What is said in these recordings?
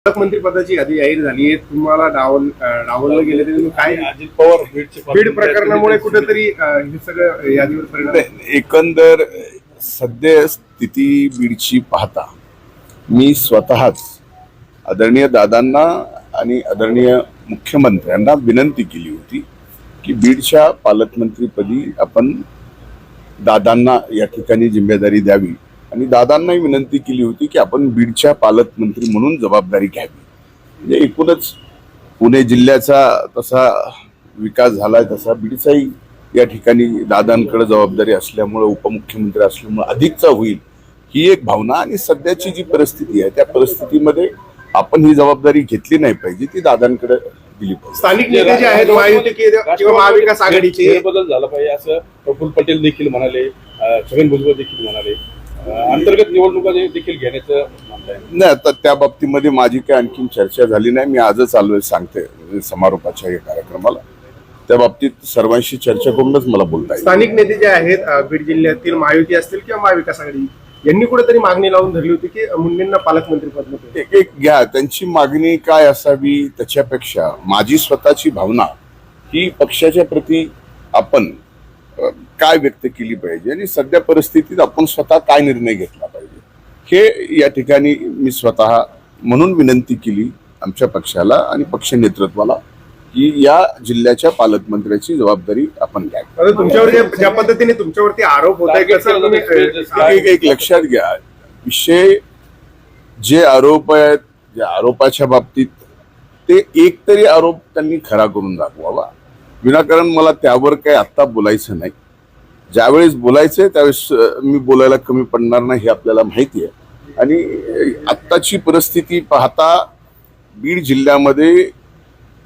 पालकमंत्री पदाची यादी जाहीर झाली आहे. तुम्हाला डावललं गेलं तरी काय अजित पवार बीड प्रकरणामुळे कुठेतरी हे सगळं यादीवर परिणाम एकंदर सध्या स्थिती बीडची पाहता मी स्वतःच आदरणीय दादांना आणि आदरणीय मुख्यमंत्र्यांना विनंती केली होती की बीडच्या पालकमंत्रीपदी आपण दादांना या ठिकाणी जिम्मेदारी द्यावी आणि दादांनाही विनंती केली होती की आपण बीडच्या पालकमंत्री म्हणून जबाबदारी घ्यावी. म्हणजे एकूणच पुणे जिल्ह्याचा तसा विकास झालाय तसा बीडचाही या ठिकाणी दादांकडे जबाबदारी असल्यामुळे उपमुख्यमंत्री असल्यामुळे अधिकचा होईल ही एक भावना. आणि सध्याची जी परिस्थिती आहे त्या परिस्थितीमध्ये आपण ही जबाबदारी घेतली नाही पाहिजे, ती दादांकडे दिली पाहिजे. स्थानिक नेते जे आहेत महायुती किंवा महाविकास आघाडीचे बदल झाला पाहिजे असं प्रफुल्ल पटेल देखील म्हणाले, छगन भुजबळ देखील म्हणाले. अंतर्गत निवडणुका देखील घेण्याचं म्हणताय. नाही, आता त्या बाबतीमध्ये माझी काही आणखी चर्चा झाली नाही. मी आजच आलोय सांगते समारोपाच्या या कार्यक्रमाला. त्या बाबतीत सर्वांशी चर्चा करूनच मला बोलता येईल. स्थानिक नेते जे आहेत बीड जिल्ह्यातील महायुती असतील किंवा महाविकास आघाडी यांनी कुठेतरी मागणी लावून धरली होती की मुंडेंना पालकमंत्री पद नको. एक घ्या, त्यांची मागणी काय असावी त्याच्यापेक्षा माझी स्वतःची भावना ही पक्षाच्या प्रती आपण काय व्यक्त केली पाहिजे आणि सध्या परिस्थितीत आपण स्वतः काय निर्णय घेतला पाहिजे हे या ठिकाणी मी स्वतः म्हणून विनंती केली आमच्या पक्षाला आणि पक्ष नेतृत्वाला की या जिल्ह्याच्या पालकमंत्र्याची जबाबदारी आपण घ्यावी. तुमच्यावर ज्या पद्धतीने तुमच्यावरती आरोप होत आहे एक लक्षात घ्या, विषय जे आरोप आहेत ज्या आरोपाच्या बाबतीत ते एक तरी आरोप त्यांनी खरा करून दाखवावा. विनाकारण मला त्यावर काही आत्ता बोलायचं नाही. ज्यावेळेस बोलायचंय त्यावेळेस मी बोलायला कमी पडणार नाही हे आपल्याला माहिती आहे. आणि आत्ताची परिस्थिती पाहता बीड जिल्ह्यामध्ये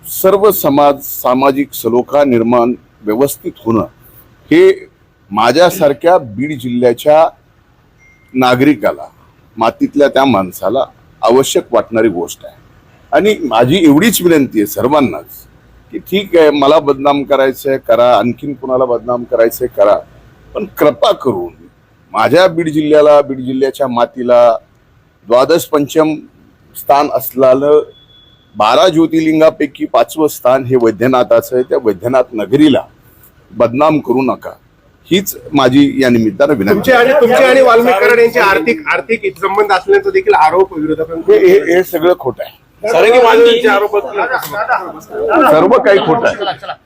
सर्व सामाजिक सलोखा निर्माण व्यवस्थित होणं हे माझ्यासारख्या बीड जिल्ह्याच्या नागरिकाला, मातीतल्या त्या माणसाला आवश्यक वाटणारी गोष्ट आहे. आणि माझी एवढीच विनंती आहे सर्वांनाच की ठीक आहे, मला बदनाम करायचंय करा, आणखीन कुणाला बदनाम करायचंय करा, पण कृपा करून माझ्या बीड जिल्ह्याला, बीड जिल्ह्याच्या मातीला द्वादश पंचम स्थान असलेलं 12 ज्योतिर्लिंगापैकी 5वं स्थान हे वैद्यनाथाचं आहे. त्या वैद्यनाथ नगरीला बदनाम करू नका हीच माझी या निमित्तानं विनंती. तुमचे आणि वाल्मिक कराड यांचे आर्थिक संबंध असल्याचा देखील आरोप विरोधकांचे. हे सगळं खोटं आहे. आरोप सर्व काही खोटं आहे.